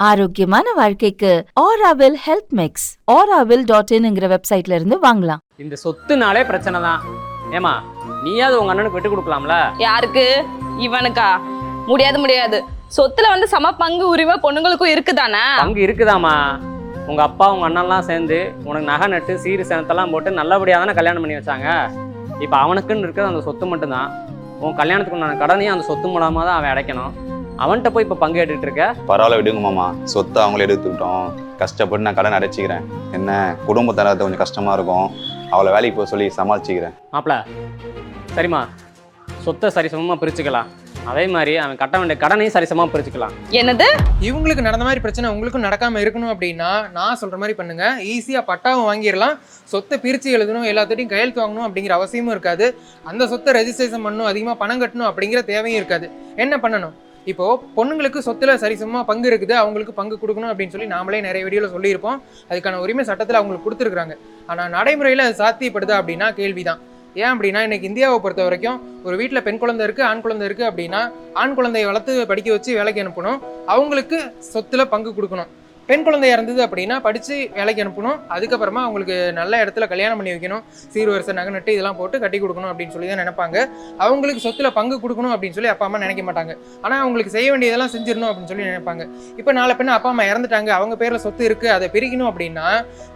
ஆரோக்கியமான வாழ்க்கைக்கு Aaravil health mix auravil.in வெப்சைட்ல இருந்து வாங்கலாம். இந்த சொத்துனாலே பிரச்சனை தான். ஏமா நீயாவது உங்க அண்ணனுக்கு விட்டு கொடுக்கலாம்ல? யாருக்கு? இவனுக்கா? முடியாது. சொத்துல வந்து சம பங்கு உரிமை பொண்ணுங்களுக்கும் இருக்குதானே? பங்கு இருக்குதாமா. உங்க அப்பா உங்க அண்ணன்லாம் சேர்ந்து உனக்கு நகை நட்டு சீரு சேனத்தெல்லாம் போட்டு நல்லபடியாக தானே கல்யாணம் பண்ணி வச்சாங்க. இப்போ அவனுக்குன்னு இருக்கிறது அந்த சொத்து மட்டும்தான். உன் கல்யாணத்துக்கு உண்டான கடனையும் அந்த சொத்து மூலமாக தான் அவன் அடைக்கணும். அவன்கிட்ட போய் இப்போ பங்கு கேட்டுட்டு இருக்க. பரவாயில்ல விடுங்க மாமா, சொத்தை அவங்களே எடுத்துக்கிட்டோம். கஷ்டப்பட்டு நான் கடன் அடைச்சிக்கிறேன். என்ன குடும்பத்தனத்தை கொஞ்சம் கஷ்டமா இருக்கும், அவளை வேலைக்கு போக சொல்லி சமாளிச்சுக்கிறேன். மாப்பிள்ள சரிம்மா, சொத்தை சரிசமமாக பிரிச்சுக்கலாம். அதே மாதிரி அவன் கட்ட வேண்டிய கடனையும் சரிசமமாக பிரிச்சுக்கலாம். என்னது? இவங்களுக்கு நடந்த மாதிரி பிரச்சனை உங்களுக்கும் நடக்காம இருக்கணும் அப்படின்னா நான் சொல்ற மாதிரி பண்ணுங்க. ஈஸியா பட்டாவும் வாங்கிடலாம், சொத்தை பிரிச்சு எழுதணும், எல்லாத்தையும் கையெழுத்து வாங்கணும் அப்படிங்கிற அவசியமும் இருக்காது. அந்த சொத்தை ரெஜிஸ்ட்ரேஷன் பண்ணணும், அதிகமாக பணம் கட்டணும் அப்படிங்கிற தேவையும் இருக்காது. என்ன பண்ணணும்? இப்போ பொண்ணுங்களுக்கு சொத்துல சரிசமமா பங்கு இருக்குது, அவங்களுக்கு பங்கு கொடுக்கணும் அப்படின்னு சொல்லி நாமளே நிறைய வீடியோல சொல்லியிருப்போம். அதுக்கான உரிமை சட்டத்தில் அவங்களுக்கு கொடுத்துருக்காங்க. ஆனால் நடைமுறையில் அது சாத்தியப்படுதா அப்படின்னா கேள்விதான். ஏன் அப்படின்னா இன்னைக்கு இந்தியாவை பொறுத்த வரைக்கும் ஒரு வீட்டில் பெண் குழந்தை இருக்குது, ஆண் குழந்தை இருக்குது அப்படின்னா ஆண் குழந்தையை வளர்த்து படிக்க வச்சு வேலைக்கு அனுப்பணும், அவங்களுக்கு சொத்துல பங்கு கொடுக்கணும். பெண் குழந்தையா இருந்தது அப்படின்னா படித்து வேலைக்கு அனுப்பணும், அதுக்கப்புறமா அவங்களுக்கு நல்ல இடத்துல கல்யாணம் பண்ணி வைக்கணும், சீர்வரிசை நகை நட்டு இதெல்லாம் போட்டு கட்டி கொடுக்கணும் அப்படின்னு சொல்லி தான் நினைப்பாங்க. அவங்களுக்கு சொத்துல பங்கு கொடுக்கணும் அப்படின்னு சொல்லி அப்பா அம்மா நினைக்க மாட்டாங்க. ஆனால் அவங்களுக்கு செய்ய வேண்டியதெல்லாம் செஞ்சிடணும் அப்படின்னு சொல்லி நினைப்பாங்க. இப்போ நாளை பின்ன அப்பா அம்மா இறந்துட்டாங்க, அவங்க பேரில் சொத்து இருக்குது, அதை பிரிக்கணும் அப்படின்னா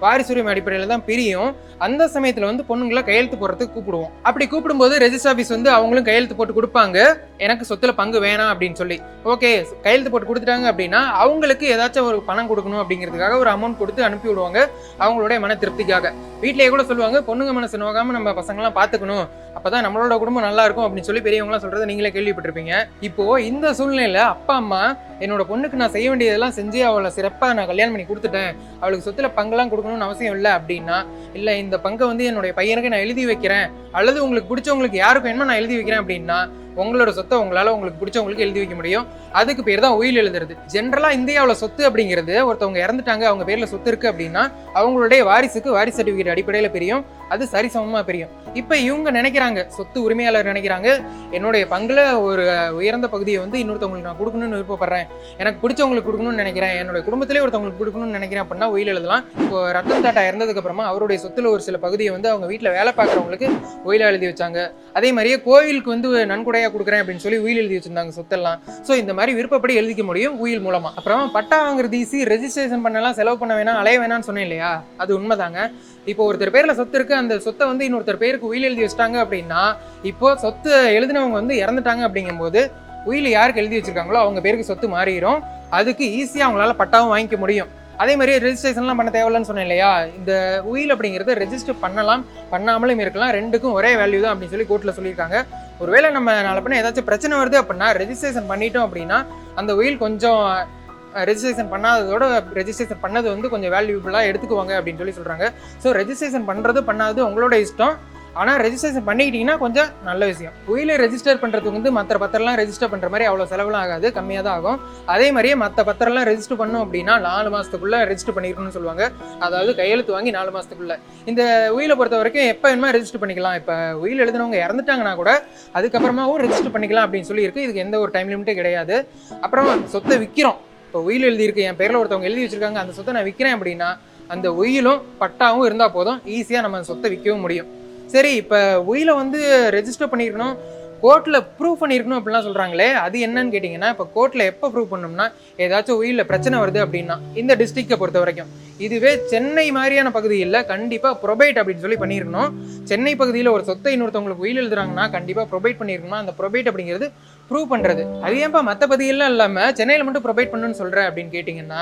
வாரிசுரிமை அடிப்படையில் தான் பிரியும். அந்த சமயத்தில் வந்து பொண்ணுங்களை கையெழுத்து போடுறதுக்கு கூப்பிடுவோம். அப்படி கூப்பிடும்போது ரெஜிஸ்டர் ஆஃபீஸ் வந்து அவங்களும் கையெழுத்து போட்டு கொடுப்பாங்க, எனக்கு சொத்துல பங்கு வேணாம் அப்படின்னு சொல்லி. ஓகே, கையெழுத்து போட்டு கொடுத்துட்டாங்க அப்படின்னா அவங்களுக்கு ஏதாச்சும் ஒரு பணம் கொடுக்கணும் அப்படிங்கிறதுக்காக ஒரு அமௌண்ட் கொடுத்து அனுப்பி விடுவாங்க, அவங்களுடைய மன திருப்திக்காக. வீட்டிலேயே கூட சொல்லுவாங்க, பொண்ணுங்க மனசு நோகாம நம்ம பசங்களாம் பார்த்துக்கணும், அப்பதான் நம்மளோட குடும்பம் நல்லா இருக்கும் அப்படின்னு சொல்லி பெரியவங்களாம் சொல்றதை நீங்களே கேள்விப்பட்டிருப்பீங்க. இப்போ இந்த சூழ்நிலையில அப்பா அம்மா என்னோட பொண்ணுக்கு நான் செய்ய வேண்டியதெல்லாம் செஞ்சு அவளை சிறப்பாக நான் கல்யாணம் பண்ணி கொடுத்துட்டேன், அவளுக்கு சொத்துல பங்கெல்லாம் கொடுக்கணும்னு அவசியம் இல்லை அப்படின்னா, இல்லை இந்த பங்கை வந்து என்னுடைய பையனுக்கு நான் எழுதி வைக்கிறேன், அல்லது உங்களுக்கு பிடிச்சவங்களுக்கு யாருக்கும் என்ன நான் எழுதி வைக்கிறேன் அப்படின்னா உங்களோட சொத்தை உங்களால் உங்களுக்கு பிடிச்சவங்களுக்கு எழுதி வைக்க முடியும். அதுக்கு பேர் தான் உயில் எழுதுறது. ஜென்ரலாக இந்தியாவில் சொத்து அப்படிங்கிறது ஒருத்தவங்க இறந்துட்டாங்க, அவங்க பேரில் சொத்து இருக்குது அப்படின்னா அவங்களுடைய வாரிசுக்கு வாரிசு சர்டிஃபிகேட் அடிப்படையில் பிரியும், அது சரிசமமாக பிரியும். இப்போ இவங்க நினைக்கிறாங்க, சொத்து உரிமையாளர் நினைக்கிறாங்க, என்னுடைய பங்குல ஒரு உயர்ந்த பகுதியை வந்து இன்னொருத்தவங்களுக்கு நான் கொடுக்கணும்னு விருப்பப்படுறேன், எனக்கு பிடிச்சவங்களுக்கு கொடுக்கணும்னு நினைக்கிறேன், என்னுடைய குடும்பத்திலே ஒருத்தவங்களுக்கு கொடுக்கணும்னு நினைக்கிறேன் அப்படின்னா உயில் எழுதலாம். இப்போ ரத்தன் டாட்டா இறந்ததுக்கு அப்புறமா அவருடைய சொத்துல ஒரு சில பகுதியை வந்து அவங்க வீட்டில் வேலை பார்க்குறவங்களுக்கு உயில எழுதி வச்சாங்க. அதே மாதிரியே கோவிலுக்கு வந்து நன்கொடையாக கொடுக்குறேன் அப்படின்னு சொல்லி உயில் எழுதி வச்சிருந்தாங்க சொத்தெல்லாம். ஸோ இந்த மாதிரி விருப்பப்படி எழுதிக்க முடியும் உயில் மூலமா. அப்புறம் பட்டா வாங்குறது ஈஸி, ரெஜிஸ்ட்ரேஷன் பண்ணலாம், செலவு பண்ண வேணாம், அலைய வேணாம்னு சொன்னேன் இல்லையா, அது உண்மைதாங்க. இப்போ ஒருத்தர் பேர்ல சொத்து இருக்கு, அந்த சொத்தை வந்து இன்னொருத்தர் பேருக்கு உயில் எழுதி வச்சிட்டாங்க அப்படின்னா, இப்போ சொத்து எழுதினவங்க வந்து இறந்துட்டாங்க அப்படிங்கும்போது உயில் யாருக்கு எழுதி வச்சிருக்காங்களோ அவங்க பேருக்கு சொத்து மாறிடும். அதுக்கு ஈஸியாக அவங்களால பட்டாவும் வாங்கிக்க முடியும். அதே மாதிரி ரெஜிஸ்ட்ரேஷன்லாம் பண்ண தேவையில்லைன்னு சொன்னேன் இல்லையா, இந்த உயில் அப்படிங்கிறத ரெஜிஸ்டர் பண்ணலாம், பண்ணாமலும் இருக்கலாம், ரெண்டுக்கும் ஒரே வேல்யூ தான் அப்படின்னு சொல்லி கோர்ட்டில் சொல்லியிருக்காங்க. ஒருவேளை நம்ம நாளை பண்ண ஏதாச்சும் பிரச்சனை வருது அப்படின்னா ரெஜிஸ்ட்ரேஷன் பண்ணிட்டோம் அப்படின்னா அந்த உயில் கொஞ்சம் ரெஜிஸ்ட்ரேஷன் பண்ணாததோட ரெஜிஸ்ட்ரேஷன் பண்ணது வந்து கொஞ்சம் வேல்யூபுளாக எடுத்துக்குவாங்க அப்படின்னு சொல்லி சொல்கிறாங்க. ஸோ ரெஜிஸ்ட்ரேஷன் பண்ணுறது பண்ணாதது உங்களோட இஷ்டம், ஆனால் ரெஜிஸ்ட்ரேஷன் பண்ணிக்கிட்டீங்கன்னா கொஞ்சம் நல்ல விஷயம். உயிலை ரெஜிஸ்டர் பண்ணுறதுக்கு வந்து மற்ற பத்திரம்லாம் ரெஜிஸ்டர் பண்ணுற மாதிரி அவ்வளோ செலவுலாம் ஆகாது, கம்மியாக தான் ஆகும். அதே மாதிரியே மற்ற பத்திரம்லாம் ரெஜிஸ்டர் பண்ணோம் அப்படின்னா 4 மாதத்துக்குள்ளே ரெஜிஸ்டர் பண்ணிருக்கணும்னு சொல்லுவாங்க. அதாவது கையெழுத்து வாங்கி 4 மாதத்துக்குள்ளே. இந்த உயிலை பொறுத்த வரைக்கும் எப்போ வேணுமா ரெஜிஸ்டர் பண்ணிக்கலாம். இப்போ உயில் எழுதினவங்க இறந்துட்டாங்கன்னா கூட அதுக்கப்புறமாவும் ரெஜிஸ்டர் பண்ணிக்கலாம் அப்படின்னு சொல்லி இருக்குது. இதுக்கு எந்த ஒரு டைம் லிமிட்டே கிடையாது. அப்புறம் சொத்தை விற்கிறோம், இப்போ உயில் எழுதியிருக்கு, என் பேரில் ஒருத்தவங்க எழுதி வச்சிருக்காங்க, அந்த சொத்தை நான் விற்கிறேன் அப்படின்னா அந்த உயிலும் பட்டாவும் இருந்தால் போதும், ஈஸியாக நம்ம அந்த சொத்தை விற்கவும் முடியும். சரி, இப்போ உயிலை வந்து ரெஜிஸ்டர் பண்ணியிருக்கணும், கோர்ட்டில் ப்ரூவ் பண்ணியிருக்கணும் அப்படிலாம் சொல்கிறாங்களே, அது என்னன்னு கேட்டிங்கன்னா, இப்போ கோர்ட்டில் எப்போ ப்ரூவ் பண்ணோம்னா ஏதாச்சும் உயிலில் பிரச்சனை வருது அப்படின்னா, இந்த டிஸ்ட்ரிக்டை பொறுத்த வரைக்கும். இதுவே சென்னை மாதிரியான பகுதியில் கண்டிப்பாக ப்ரொபைட் அப்படின்னு சொல்லி பண்ணியிருக்கணும். சென்னை பகுதியில் ஒரு சொத்தை இன்னொருத்தவங்களுக்கு உயில் எழுதுறாங்கன்னா கண்டிப்பாக ப்ரொபைட் பண்ணியிருக்கணும். அந்த ப்ரொபைட் அப்படிங்கிறது ப்ரூவ் பண்ணுறது. அது ஏன்ப்பா மற்ற பகுதியெல்லாம் இல்லாமல் சென்னையில் மட்டும் ப்ரொபைட் பண்ணுன்னு சொல்கிறேன் அப்படின்னு கேட்டிங்கன்னா,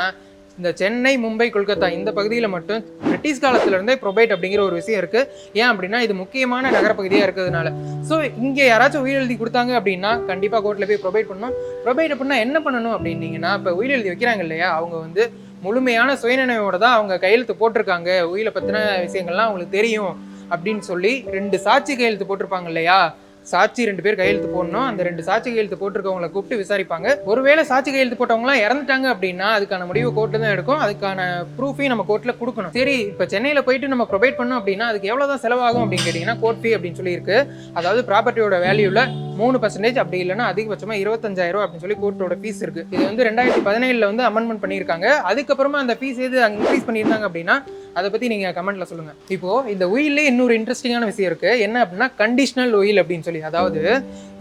இந்த சென்னை, மும்பை, கொல்கத்தா இந்த பகுதியில் மட்டும் பிரிட்டிஷ் காலத்திலேருந்தே ப்ரொபைட் அப்படிங்கிற ஒரு விஷயம் இருக்குது. ஏன் அப்படின்னா இது முக்கியமான நகரப்பகுதியாக இருக்கிறதுனால. ஸோ இங்கே யாராச்சும் உயில் எழுதி கொடுத்தாங்க அப்படின்னா கண்டிப்பாக கோர்ட்டில் போய் ப்ரொபைட் பண்ணணும். ப்ரொபைட் அப்படின்னா என்ன பண்ணணும் அப்படின்னீங்கன்னா, இப்போ உயில் எழுதி வைக்கிறாங்க இல்லையா, அவங்க வந்து முழுமையான சுயநினைவோட தான் அவங்க கையெழுத்து போட்டிருக்காங்க, உயிலை பற்றின விஷயங்கள்லாம் அவங்களுக்கு தெரியும் அப்படின்னு சொல்லி 2 சாட்சி கையெழுத்து போட்டிருப்பாங்க இல்லையா, சாட்சி 2 பேர் கையெழுத்து போடணும். அந்த 2 சாட்சி கையெழுத்து போட்டிருக்கவங்களை கூப்பிட்டு விசாரிப்பாங்க. ஒருவேளை சாட்சி கையெழுத்து போட்டவங்களாம் இறந்துட்டாங்க அப்படின்னா அதுக்கான முடிவு கோர்ட்டு தான் எடுக்கும். அதுக்கான ப்ரூஃபையும் நம்ம கோர்ட்ல கொடுக்கணும். சரி, இப்போ சென்னையில போயிட்டு நம்ம ப்ரொவைட் பண்ணோம் அப்படின்னா அதுக்கு எவ்வளவுதான் செலவாகும் அப்படின்னு கேட்டீங்கன்னா கோர்ட் ஃபீ அப்படின்னு சொல்லி இருக்கு. அதாவது ப்ராப்பர்ட்டியோட வேல்யூல 3% அப்படி இல்லைன்னா அதிகபட்சமா 25,000 அப்படின்னு சொல்லி கோர்ட்டோட ஃபீஸ் இருக்கு. இது வந்து 2017 வந்து அமெண்ட்மெண்ட் பண்ணியிருக்காங்க. அதுக்கப்புறமா அந்த ஃபீஸ் எது இன்க்ரீஸ் பண்ணியிருந்தாங்க அப்படின்னா அதை பத்தி நீங்க கமெண்ட்ல சொல்லுங்க. இப்போ இந்த உயிலே இன்னொரு இன்ட்ரெஸ்டிங்கான விஷயம் இருக்கு. என்ன அப்படின்னா கண்டிஷனல் உயில் அப்படின்னு சொல்லி, அதாவது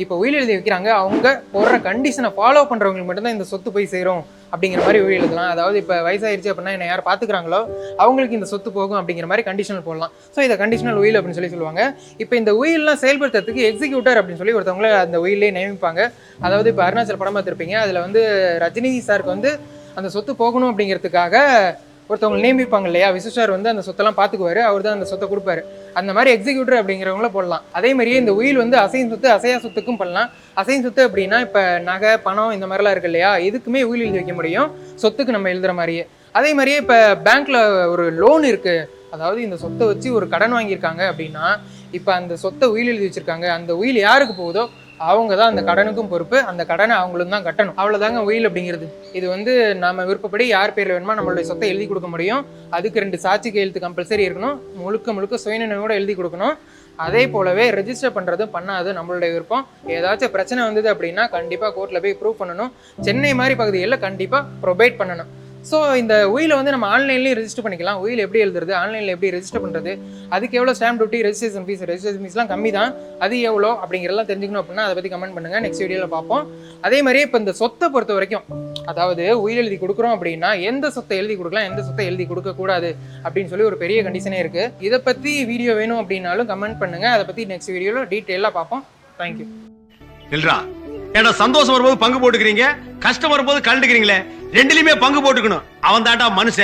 இப்போ உயில் எழுதி வைக்கிறாங்க, அவங்க போடுற கண்டிஷனை ஃபாலோ பண்றவங்களுக்கு மட்டும்தான் இந்த சொத்து போய் சேரும் அப்படிங்கிற மாதிரி உயில் எழுதலாம். அதாவது இப்போ வயசாயிருச்சு அப்படின்னா என்ன யார் பாத்துக்கிறாங்களோ அவங்களுக்கு இந்த சொத்து போகும் அப்படிங்கிற மாதிரி கண்டிஷனல் போடலாம். ஸோ இதை கண்டிஷனல் உயில் அப்படின்னு சொல்லி சொல்லுவாங்க. இப்போ இந்த உயில்லாம் செயல்படுத்துறதுக்கு எக்ஸிக்யூட்டர் அப்படின்னு சொல்லி ஒருத்தவங்களை அந்த உயிலே நியமிப்பாங்க. அதாவது இப்போ அருணாச்சல் படம் பார்த்துருப்பீங்க, அதில் வந்து ரஜினி சாருக்கு வந்து அந்த சொத்து போகணும் அப்படிங்கிறதுக்காக ஒருத்தவங்க நியமிப்பாங்க இல்லையா, விசுஷார் வந்து அந்த சொத்தெல்லாம் பார்த்துக்குவாரு, அவர் தான் அந்த சொத்தை கொடுப்பாரு. அந்த மாதிரி எக்ஸிக்யூட்டர் அப்படிங்கிறவங்கள போடலாம். அதே மாதிரியே இந்த உயில் வந்து அசையும் சொத்து அசையா சொத்துக்கும் பண்ணலாம். அசையும் சொத்து அப்படின்னா இப்போ நகை பணம் இந்த மாதிரிலாம் இருக்கு இல்லையா, இதுக்குமே உயில் எழுதி வைக்க முடியும், சொத்துக்கு நம்ம எழுதுற மாதிரியே. அதே மாதிரியே இப்போ பேங்க்ல ஒரு லோன் இருக்கு, அதாவது இந்த சொத்தை வச்சு ஒரு கடன் வாங்கியிருக்காங்க அப்படின்னா இப்போ அந்த சொத்தை உயில் எழுதி வச்சிருக்காங்க, அந்த உயில் யாருக்கு போகுதோ அவங்க தான் அந்த கடனுக்கும் பொறுப்பு, அந்த கடனை அவங்களும் தான் கட்டணும். அவ்வளோதாங்க உயில் அப்படிங்கிறது. இது வந்து நம்ம விருப்பப்படி யார் பேரில் வேணுமா நம்மளுடைய சொத்தை எழுதி கொடுக்க முடியும். அதுக்கு 2 சாட்சி கையெழுத்து கம்பல்சரி இருக்கணும், முழுக்க சுயநினைவோட எழுதி கொடுக்கணும். அதே போலவே ரெஜிஸ்டர் பண்ணுறதும் பண்ணாது நம்மளுடைய விருப்பம். ஏதாச்சும் பிரச்சனை வந்தது அப்படின்னா கண்டிப்பாக கோர்ட்டில் போய் ப்ரூவ் பண்ணணும். சென்னை மாதிரி பகுதிகளில் கண்டிப்பாக ப்ரொவைட் பண்ணணும். ஸோ இந்த உயிலை வந்து நம்ம ஆன்லைன்லேயும் ரெஜிஸ்டர் பண்ணிக்கலாம். உயில் எப்படி எழுதுறது, ஆன்லைனில் எப்படி ரெஜிஸ்டர் பண்ணுறது, அதுக்கு எவ்வளோ ஸ்டாம்ப் டியூட்டி, ரெஜிஸ்ட்ரேஷன் ஃபீஸ்லாம் கம்மி தான், அது எவ்வளோ அப்படிங்கிறதெல்லாம் தெரிஞ்சுக்கணும் அப்படின்னா அதை பற்றி கமெண்ட் பண்ணுங்கள். நெக்ஸ்ட் வீடியோவில் பார்ப்போம். அதே மாதிரியே இப்போ இந்த சொத்தை பொறுத்த வரைக்கும், அதாவது உயில் எழுதி கொடுக்குறோம் அப்படின்னா எந்த சொத்தை எழுதி கொடுக்கலாம், எந்த சொத்தை எழுதி கொடுக்கக்கூடாது அப்படின்னு சொல்லி ஒரு பெரிய கண்டிஷனே இருக்குது. இதை பற்றி வீடியோ வேணும் அப்படின்னாலும் கமெண்ட் பண்ணுங்கள். அதை பற்றி நெக்ஸ்ட் வீடியோவில் டீட்டெயிலாக பார்ப்போம். தேங்க்யூ. இல்லரா, ஏன்னா சந்தோஷம் வரும்போது பங்கு போட்டுக்கிறீங்க, கஷ்டம் வரும்போது கலந்துக்கிறீங்களே, ரெண்டுலயுமே பங்கு போட்டுக்கணும். அவன் தாண்டா மனுஷன்.